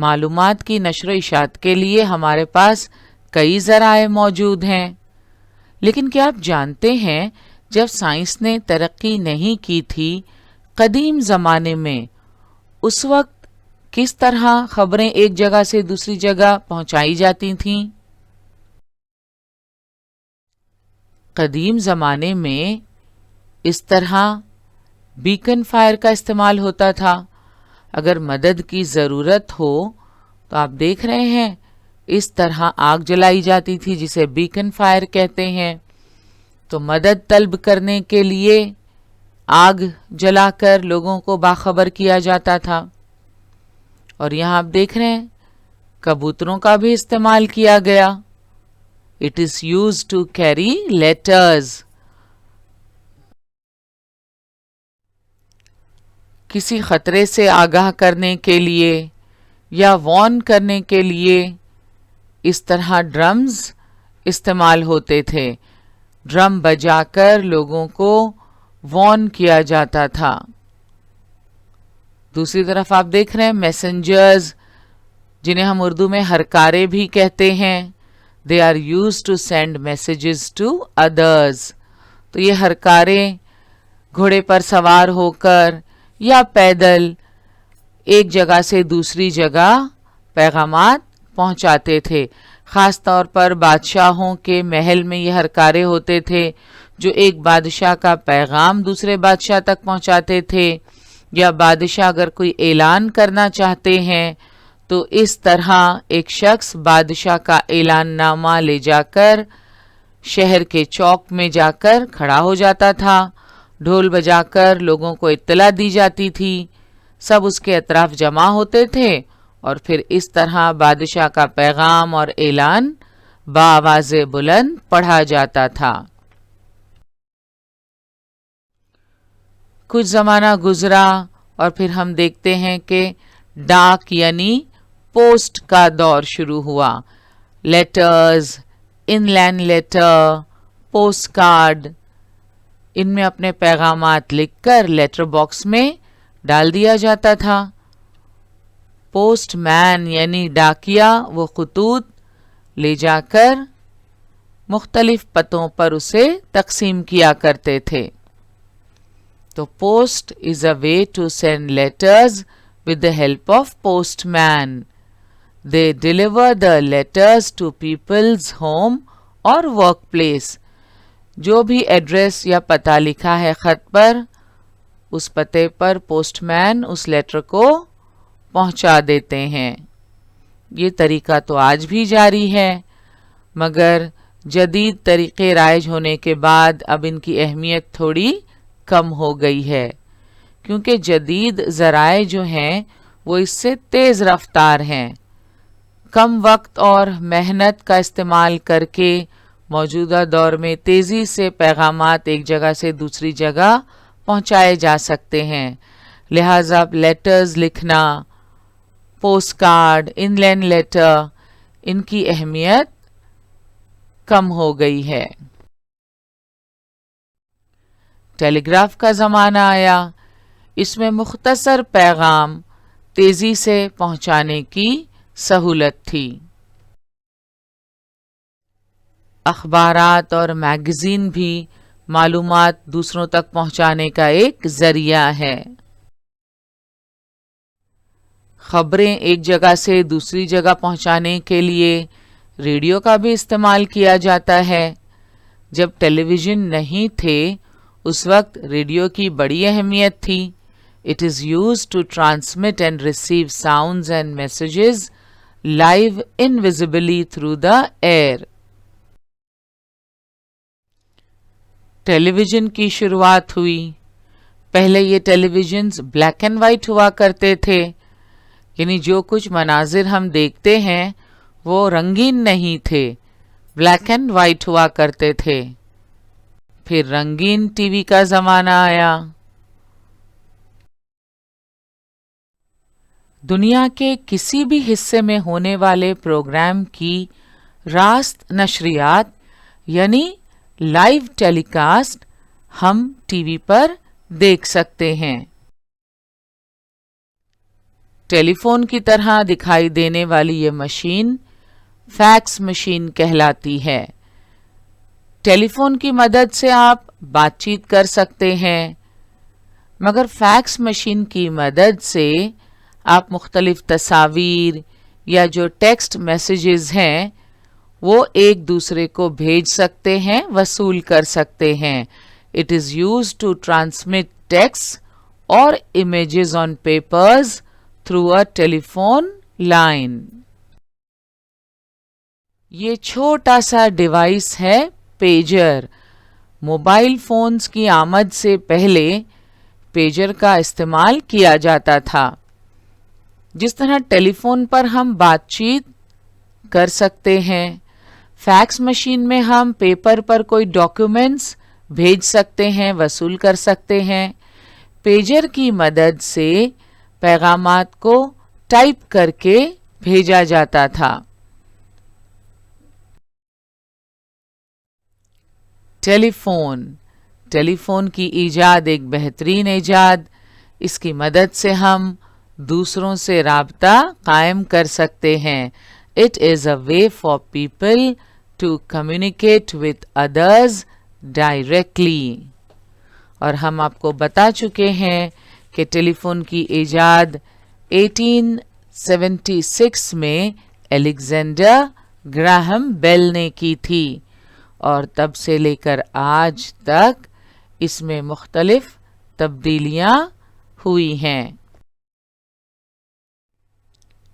معلومات کی نشر و اشاعت کے لیے ہمارے پاس کئی ذرائع موجود ہیں، لیکن کیا آپ جانتے ہیں جب سائنس نے ترقی نہیں کی تھی قدیم زمانے میں، اس وقت کس طرح خبریں ایک جگہ سے دوسری جگہ پہنچائی جاتی تھیں؟ قدیم زمانے میں اس طرح بیکن فائر کا استعمال ہوتا تھا۔ اگر مدد کی ضرورت ہو تو آپ دیکھ رہے ہیں اس طرح آگ جلائی جاتی تھی جسے بیکن فائر کہتے ہیں۔ تو مدد طلب کرنے کے لیے آگ جلا کر لوگوں کو باخبر کیا جاتا تھا۔ اور یہاں آپ دیکھ رہے ہیں کبوتروں کا بھی استعمال کیا گیا۔ It is used to carry letters۔ کسی خطرے سے آگاہ کرنے کے لیے یا وارن کرنے کے لیے اس طرح ڈرمز استعمال ہوتے تھے۔ ڈرم بجا کر لوگوں کو وارن کیا جاتا تھا۔ دوسری طرف آپ دیکھ رہے ہیں میسنجرز، جنہیں ہم اردو میں ہرکارے بھی کہتے ہیں۔ They are used to send messages to others۔ تو یہ ہرکارے گھوڑے پر سوار ہو کر یا پیدل ایک جگہ سے دوسری جگہ پیغامات پہنچاتے تھے۔ خاص طور پر بادشاہوں کے محل میں یہ ہرکارے ہوتے تھے جو ایک بادشاہ کا پیغام دوسرے بادشاہ تک پہنچاتے تھے، یا بادشاہ اگر کوئی اعلان کرنا چاہتے ہیں تو اس طرح ایک شخص بادشاہ کا اعلان نامہ لے جا کر شہر کے چوک میں جا کر کھڑا ہو جاتا تھا۔ ڈھول بجا کر لوگوں کو اطلاع دی جاتی تھی، سب اس کے اطراف جمع ہوتے تھے اور پھر اس طرح بادشاہ کا پیغام اور اعلان بآواز بلند پڑھا جاتا تھا۔ کچھ زمانہ گزرا اور پھر ہم دیکھتے ہیں کہ ڈاک یعنی پوسٹ کا دور شروع ہوا۔ لیٹرز، ان لینڈ لیٹر، پوسٹ کارڈ، ان میں اپنے پیغامات لکھ کر لیٹر باکس میں ڈال دیا جاتا تھا۔ پوسٹ مین یعنی ڈاکیا وہ خطوط لے جا کر مختلف پتوں پر اسے تقسیم کیا کرتے تھے۔ تو post is a way to send letters with the help of postman۔ They deliver the letters to people's home or workplace۔ جو بھی ایڈریس یا پتہ لکھا ہے خط پر، اس پتے پر پوسٹ مین اس لیٹر کو پہنچا دیتے ہیں۔ یہ طریقہ تو آج بھی جاری ہے، مگر جدید طریقے رائج ہونے کے بعد اب ان کی اہمیت تھوڑی کم ہو گئی ہے، کیونکہ جدید ذرائع جو ہیں وہ اس سے تیز رفتار ہیں۔ کم وقت اور محنت کا استعمال کر کے موجودہ دور میں تیزی سے پیغامات ایک جگہ سے دوسری جگہ پہنچائے جا سکتے ہیں، لہٰذا لیٹرز لکھنا، پوسٹ کارڈ، ان لینڈ لیٹر، ان کی اہمیت کم ہو گئی ہے۔ ٹیلی گراف کا زمانہ آیا، اس میں مختصر پیغام تیزی سے پہنچانے کی سہولت تھی۔ اخبارات اور میگزین بھی معلومات دوسروں تک پہنچانے کا ایک ذریعہ ہے۔ خبریں ایک جگہ سے دوسری جگہ پہنچانے کے لیے ریڈیو کا بھی استعمال کیا جاتا ہے۔ جب ٹیلی ویژن نہیں تھے اس وقت ریڈیو کی بڑی اہمیت تھی۔ It is used to transmit and receive sounds and messages live invisibly through the air۔ Television کی شروعات ہوئی۔ پہلے یہ televisions black and white ہوا کرتے تھے، یعنی جو کچھ مناظر ہم دیکھتے ہیں وہ رنگین نہیں تھے، بلیک اینڈ وائٹ ہوا کرتے تھے۔ پھر رنگین ٹی وی کا زمانہ آیا۔ دنیا کے کسی بھی حصے میں ہونے والے پروگرام کی راست نشریات یعنی لائیو ٹیلی کاسٹ ہم ٹی وی پر دیکھ سکتے ہیں۔ ٹیلی فون کی طرح دکھائی دینے والی یہ مشین فیکس مشین کہلاتی ہے۔ ٹیلی فون کی مدد سے آپ بات چیت کر سکتے ہیں، مگر فیکس مشین کی مدد سے آپ مختلف تصاویر یا جو ٹیکسٹ میسیجز ہیں وہ ایک دوسرے کو بھیج سکتے ہیں، وصول کر سکتے ہیں۔ It is used to transmit text or images on papers through a telephone line۔ یہ چھوٹا سا ڈیوائس ہے پیجر۔ موبائل فونز کی آمد سے پہلے پیجر کا استعمال کیا جاتا تھا۔ جس طرح ٹیلی فون پر ہم بات چیت کر سکتے ہیں، فیکس مشین میں ہم پیپر پر کوئی ڈاکیومنٹس بھیج سکتے ہیں، وصول کر سکتے ہیں۔ پیجر کی مدد سے پیغامات کو ٹائپ کر کے بھیجا جاتا تھا۔ ٹیلی فون کی ایجاد ایک بہترین ایجاد۔ اس کی مدد سے ہم دوسروں سے رابطہ قائم کر سکتے ہیں۔ It is a way for people to communicate with others directly۔ اور ہم آپ کو بتا چکے ہیں کہ ٹیلی فون کی ایجاد 1876 میں الیگزینڈر گراہم بیل نے کی تھی، اور تب سے لے کر آج تک اس میں مختلف تبدیلیاں ہوئی ہیں۔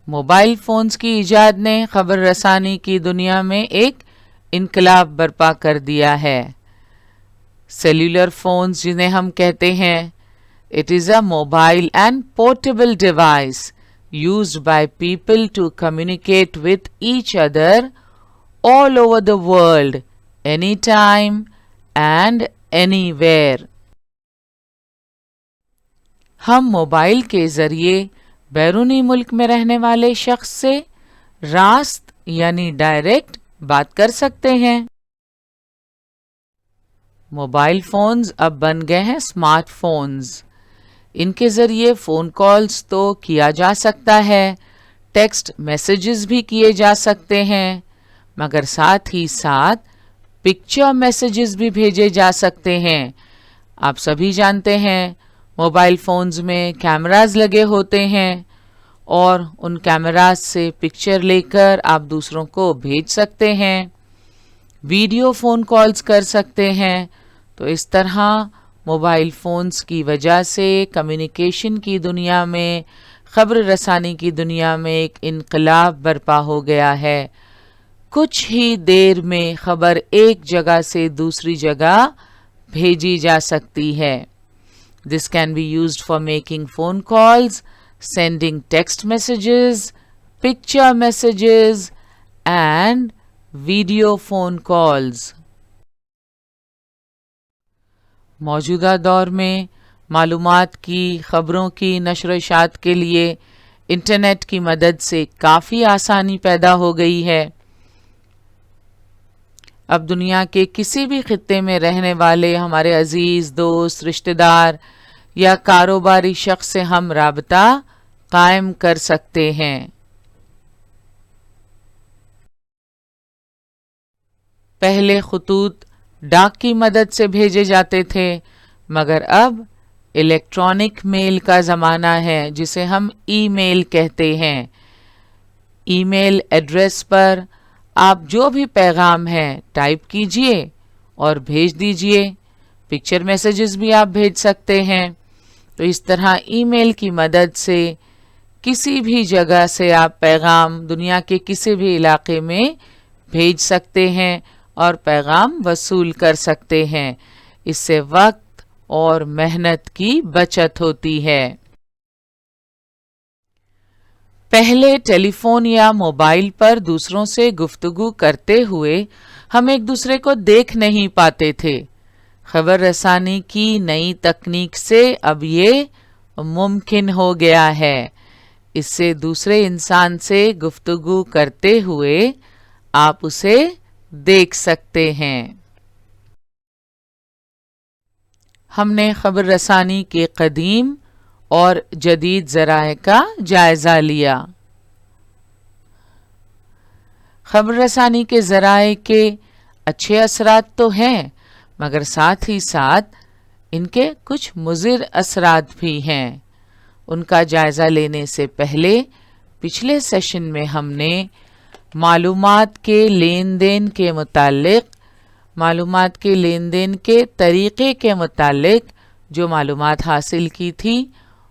موبائل فونز کی ایجاد نے خبر رسانی کی دنیا میں ایک انقلاب برپا کر دیا ہے۔ سیلولر فونز جنہیں ہم کہتے ہیں، It is a mobile and portable device used by people to communicate with each other all over the world, anytime and anywhere۔ ہم موبائل کے ذریعے بیرونی ملک میں رہنے والے شخص سے راست یعنی ڈائریکٹ بات کر سکتے ہیں۔ موبائل فونز اب بن گئے ہیں اسمارٹ فونز۔ ان کے ذریعے فون کالز تو کیا جا سکتا ہے، ٹیکسٹ میسیجز بھی کیے جا سکتے ہیں، مگر ساتھ ہی ساتھ پکچر میسیجز بھی بھیجے جا سکتے ہیں۔ آپ سبھی جانتے ہیں موبائل فونز میں کیمراز لگے ہوتے ہیں، اور ان کیمراز سے پکچر لے کر آپ دوسروں کو بھیج سکتے ہیں، ویڈیو فون کالز کر سکتے ہیں۔ تو اس طرح موبائل فونز کی وجہ سے کمیونیکیشن کی دنیا میں، خبر رسانی کی دنیا میں ایک انقلاب برپا ہو گیا ہے۔ کچھ ہی دیر میں خبر ایک جگہ سے دوسری جگہ بھیجی جا سکتی ہے۔ This can be used for making phone calls, sending text messages, picture messages, and video phone calls۔ موجودہ دور میں معلومات کی، خبروں کی نشر و اشاعت کے لیے انٹرنیٹ کی مدد سے کافی آسانی پیدا ہو گئی ہے۔ اب دنیا کے کسی بھی خطے میں رہنے والے ہمارے عزیز دوست، رشتہ دار یا کاروباری شخص سے ہم رابطہ قائم کر سکتے ہیں۔ پہلے خطوط ڈاک کی مدد سے بھیجے جاتے تھے، مگر اب الیکٹرانک میل کا زمانہ ہے جسے ہم ای میل کہتے ہیں۔ ای میل ایڈریس پر آپ جو بھی پیغام ہے ٹائپ کیجئے اور بھیج دیجئے۔ پکچر میسیجز بھی آپ بھیج سکتے ہیں۔ تو اس طرح ای میل کی مدد سے کسی بھی جگہ سے آپ پیغام دنیا کے کسی بھی علاقے میں بھیج سکتے ہیں اور پیغام وصول کر سکتے ہیں۔ اس سے وقت اور محنت کی بچت ہوتی ہے۔ پہلے ٹیلی فون یا موبائل پر دوسروں سے گفتگو کرتے ہوئے ہم ایک دوسرے کو دیکھ نہیں پاتے تھے۔ خبر رسانی کی نئی تکنیک سے اب یہ ممکن ہو گیا ہے۔ اس سے دوسرے انسان سے گفتگو کرتے ہوئے آپ اسے دیکھ سکتے ہیں۔ ہم نے خبر رسانی کے قدیم اور جدید ذرائع کا جائزہ لیا۔ خبر رسانی کے ذرائع کے اچھے اثرات تو ہیں، مگر ساتھ ہی ساتھ ان کے کچھ مضر اثرات بھی ہیں۔ ان کا جائزہ لینے سے پہلے پچھلے سیشن میں ہم نے معلومات کے لین دین کے متعلق، معلومات کے لین دین کے طریقے کے متعلق جو معلومات حاصل کی تھی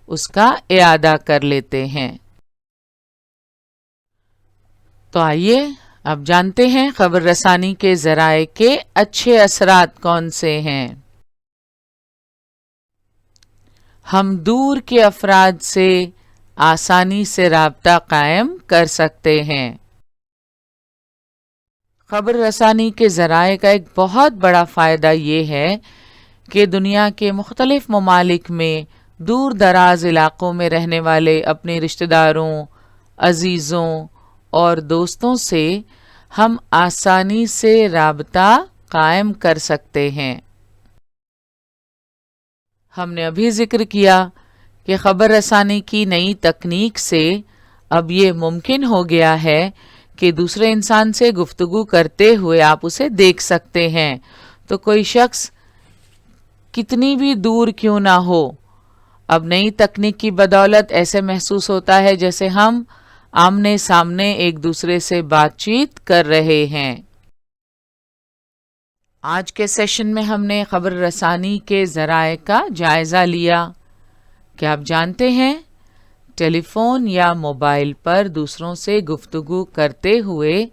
اس کا اعادہ کر لیتے ہیں۔ تو آئیے اب جانتے ہیں خبر رسانی کے ذرائع کے اچھے اثرات کون سے ہیں۔ ہم دور کے افراد سے آسانی سے رابطہ قائم کر سکتے ہیں۔ خبر رسانی کے ذرائع کا ایک بہت بڑا فائدہ یہ ہے کہ دنیا کے مختلف ممالک میں دور دراز علاقوں میں رہنے والے اپنے رشتہ داروں، عزیزوں اور دوستوں سے ہم آسانی سے رابطہ قائم کر سکتے ہیں۔ ہم نے ابھی ذکر کیا کہ خبر رسانی کی نئی تکنیک سے اب یہ ممکن ہو گیا ہے کہ دوسرے انسان سے گفتگو کرتے ہوئے آپ اسے دیکھ سکتے ہیں، تو کوئی شخص کتنی بھی دور کیوں نہ ہو، اب نئی تکنیک کی بدولت ایسے محسوس ہوتا ہے جیسے ہم آمنے سامنے ایک دوسرے سے بات چیت کر رہے ہیں۔ آج کے سیشن میں ہم نے خبر رسانی کے ذرائع کا جائزہ لیا۔ کیا آپ جانتے ہیں ٹیلی فون یا موبائل پر دوسروں سے گفتگو کرتے ہوئے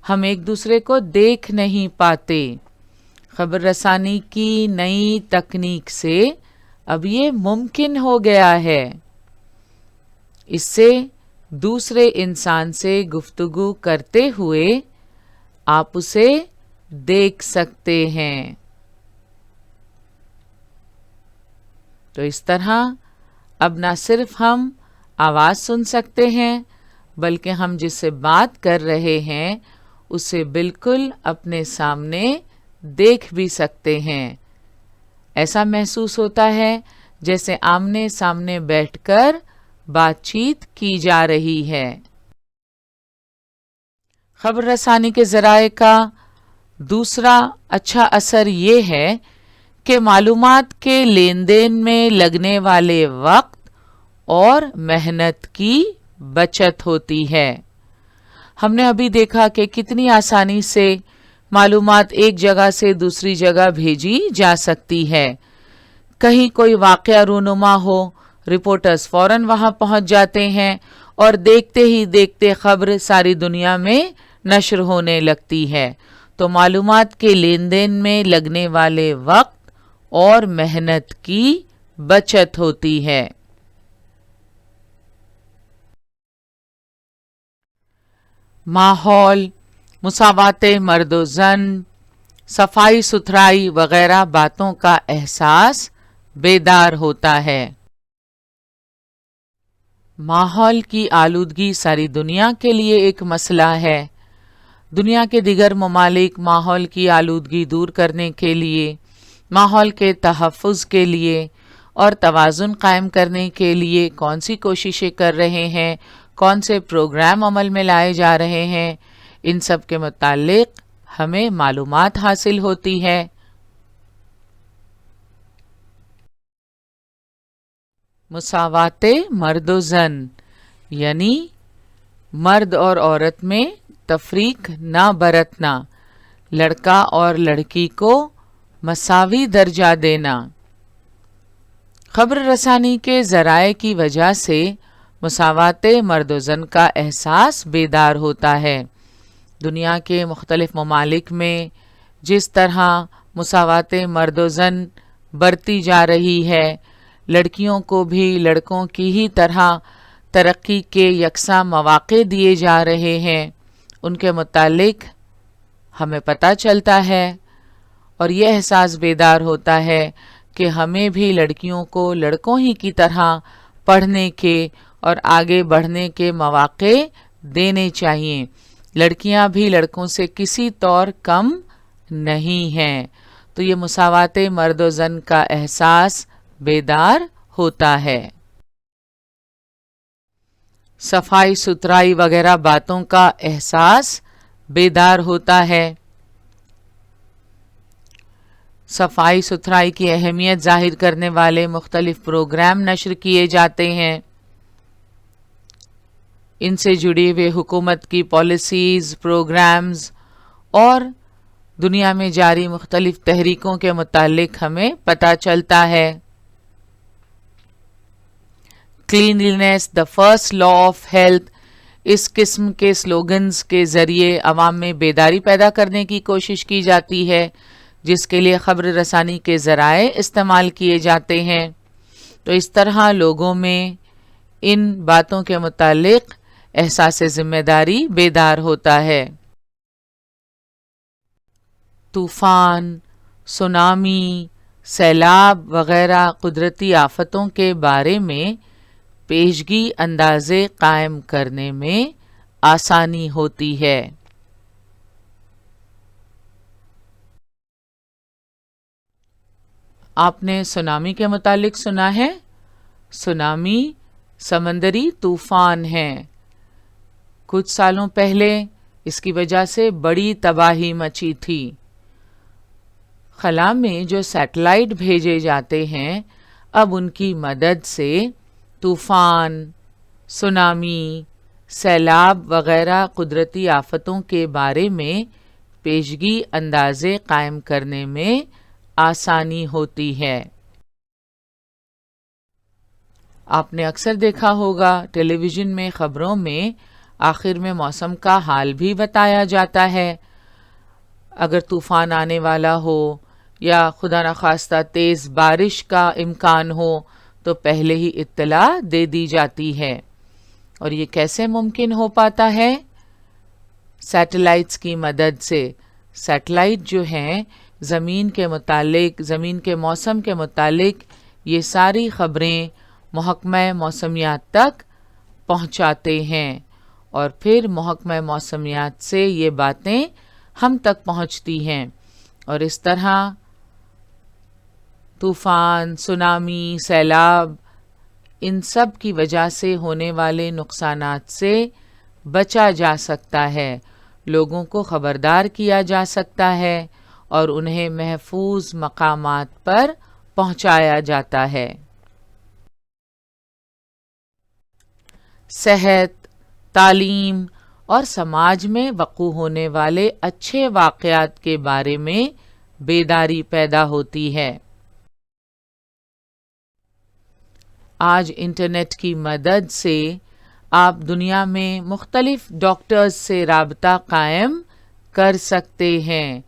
ہم ایک دوسرے کو دیکھ نہیں پاتے۔ خبر رسانی کی نئی تکنیک سے اب یہ ممکن ہو گیا ہے۔ اس سے دوسرے انسان سے گفتگو کرتے ہوئے آپ اسے دیکھ سکتے ہیں۔ تو اس طرح اب نہ صرف ہم آواز سن سکتے ہیں بلکہ ہم جس سے بات کر رہے ہیں اسے بالکل اپنے سامنے دیکھ بھی سکتے ہیں۔ ایسا محسوس ہوتا ہے جیسے آمنے سامنے بیٹھ کر بات چیت کی جا رہی ہے۔ خبر رسانی کے ذرائع کا دوسرا اچھا اثر یہ ہے کہ معلومات کے لین دین میں لگنے والے وقت اور محنت کی بچت ہوتی ہے۔ ہم نے ابھی دیکھا کہ کتنی آسانی سے معلومات ایک جگہ سے دوسری جگہ بھیجی جا سکتی ہے۔ کہیں کوئی واقعہ رونما ہو، رپورٹرز فوراً وہاں پہنچ جاتے ہیں اور دیکھتے ہی دیکھتے خبر ساری دنیا میں نشر ہونے لگتی ہے۔ تو معلومات کے لین دین میں لگنے والے وقت اور محنت کی بچت ہوتی ہے۔ ماحول، مساوات مرد و زن، صفائی ستھرائی وغیرہ باتوں کا احساس بیدار ہوتا ہے۔ ماحول کی آلودگی ساری دنیا کے لیے ایک مسئلہ ہے۔ دنیا کے دیگر ممالک ماحول کی آلودگی دور کرنے کے لیے، ماحول کے تحفظ کے لیے اور توازن قائم کرنے کے لیے کون سی کوششیں کر رہے ہیں، کون سے پروگرام عمل میں لائے جا رہے ہیں، ان سب کے متعلق ہمیں معلومات حاصل ہوتی ہے۔ مساوات مرد و زن یعنی مرد اور عورت میں تفریق نہ برتنا، لڑکا اور لڑکی کو مساوی درجہ دینا۔ خبر رسانی کے ذرائع کی وجہ سے مساوات مرد و زن کا احساس بیدار ہوتا ہے۔ دنیا کے مختلف ممالک میں جس طرح مساوات مرد و زن برتی جا رہی ہے، لڑکیوں کو بھی لڑکوں کی ہی طرح ترقی کے یکساں مواقع دیے جا رہے ہیں، ان کے متعلق ہمیں پتہ چلتا ہے اور یہ احساس بیدار ہوتا ہے کہ ہمیں بھی لڑکیوں کو لڑکوں ہی کی طرح پڑھنے کے اور آگے بڑھنے کے مواقع دینے چاہیے۔ لڑکیاں بھی لڑکوں سے کسی طور کم نہیں ہیں، تو یہ مساوات مرد و زن کا احساس بیدار ہوتا ہے۔ صفائی ستھرائی وغیرہ باتوں کا احساس بیدار ہوتا ہے۔ صفائی ستھرائی کی اہمیت ظاہر کرنے والے مختلف پروگرام نشر کیے جاتے ہیں۔ ان سے جڑی ہوئے حکومت کی پالیسیز، پروگرامز اور دنیا میں جاری مختلف تحریکوں کے متعلق ہمیں پتہ چلتا ہے۔ Cleanliness the first law of health, اس قسم کے سلوگنز کے ذریعے عوام میں بیداری پیدا کرنے کی کوشش کی جاتی ہے، جس کے لیے خبر رسانی کے ذرائع استعمال کیے جاتے ہیں۔ تو اس طرح لوگوں میں ان باتوں کے متعلق احساس ذمہ داری بیدار ہوتا ہے۔ طوفان، سونامی، سیلاب وغیرہ قدرتی آفتوں کے بارے میں پیشگی اندازے قائم کرنے میں آسانی ہوتی ہے۔ آپ نے سونامی کے متعلق سنا ہے؟ سونامی سمندری طوفان ہے۔ کچھ سالوں پہلے اس کی وجہ سے بڑی تباہی مچی تھی۔ خلا میں جو سیٹلائٹ بھیجے جاتے ہیں، اب ان کی مدد سے طوفان، سونامی، سیلاب وغیرہ قدرتی آفتوں کے بارے میں پیشگی اندازے قائم کرنے میں آسانی ہوتی ہے۔ آپ نے اکثر دیکھا ہوگا ٹیلی ویژن میں خبروں میں آخر میں موسم کا حال بھی بتایا جاتا ہے۔ اگر طوفان آنے والا ہو یا خدا نخواستہ تیز بارش کا امکان ہو تو پہلے ہی اطلاع دے دی جاتی ہے۔ اور یہ کیسے ممکن ہو پاتا ہے؟ سیٹلائٹس کی مدد سے۔ سیٹلائٹ جو ہیں زمین کے متعلق، زمین کے موسم کے متعلق یہ ساری خبریں محکمہ موسمیات تک پہنچاتے ہیں، اور پھر محکمہ موسمیات سے یہ باتیں ہم تک پہنچتی ہیں، اور اس طرح طوفان، سونامی، سیلاب، ان سب کی وجہ سے ہونے والے نقصانات سے بچا جا سکتا ہے، لوگوں کو خبردار کیا جا سکتا ہے اور انہیں محفوظ مقامات پر پہنچایا جاتا ہے۔ صحت، تعلیم اور سماج میں وقوع ہونے والے اچھے واقعات کے بارے میں بیداری پیدا ہوتی ہے۔ آج انٹرنیٹ کی مدد سے آپ دنیا میں مختلف ڈاکٹرز سے رابطہ قائم کر سکتے ہیں۔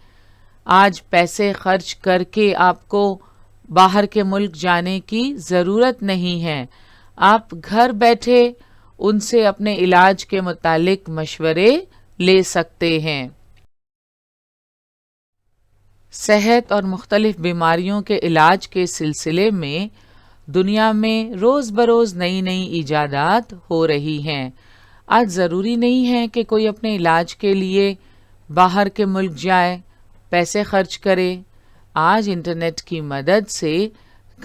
آج پیسے خرچ کر کے آپ کو باہر کے ملک جانے کی ضرورت نہیں ہے، آپ گھر بیٹھے ان سے اپنے علاج کے متعلق مشورے لے سکتے ہیں۔ صحت اور مختلف بیماریوں کے علاج کے سلسلے میں دنیا میں روز بروز نئی نئی ایجادات ہو رہی ہیں۔ آج ضروری نہیں ہے کہ کوئی اپنے علاج کے لیے باہر کے ملک جائے، پیسے خرچ کرے۔ آج انٹرنیٹ کی مدد سے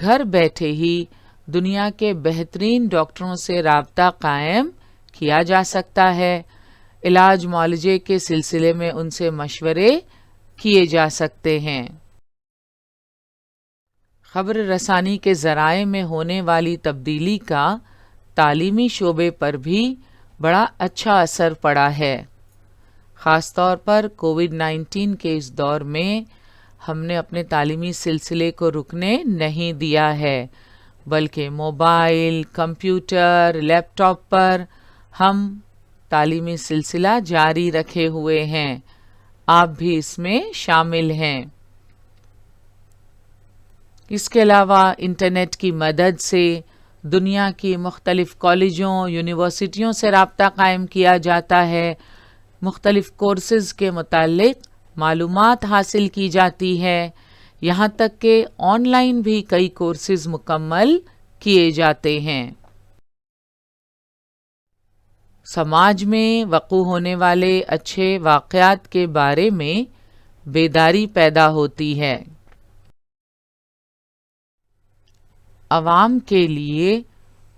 گھر بیٹھے ہی دنیا کے بہترین ڈاکٹروں سے رابطہ قائم کیا جا سکتا ہے، علاج معالجے کے سلسلے میں ان سے مشورے کیے جا سکتے ہیں۔ خبر رسانی کے ذرائع میں ہونے والی تبدیلی کا تعلیمی شعبے پر بھی بڑا اچھا اثر پڑا ہے۔ خاص طور پر کووڈ-19 کے اس دور میں ہم نے اپنے تعلیمی سلسلے کو رکنے نہیں دیا ہے، بلکہ موبائل، کمپیوٹر، لیپ ٹاپ پر ہم تعلیمی سلسلہ جاری رکھے ہوئے ہیں۔ آپ بھی اس میں شامل ہیں۔ اس کے علاوہ انٹرنیٹ کی مدد سے دنیا کی مختلف کالجوں، یونیورسٹیوں سے رابطہ قائم کیا جاتا ہے، مختلف کورسز کے متعلق معلومات حاصل کی جاتی ہے، یہاں تک کہ آن لائن بھی کئی کورسز مکمل کیے جاتے ہیں۔ سماج میں وقوع ہونے والے اچھے واقعات کے بارے میں بیداری پیدا ہوتی ہے۔ عوام کے لیے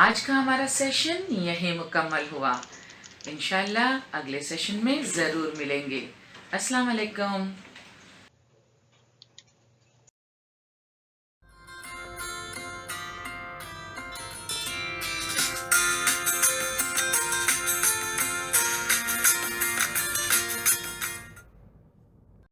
آج کا ہمارا سیشن یہیں مکمل ہوا. انشاءاللہ اگلے سیشن میں ضرور ملیں گے. السلام علیکم.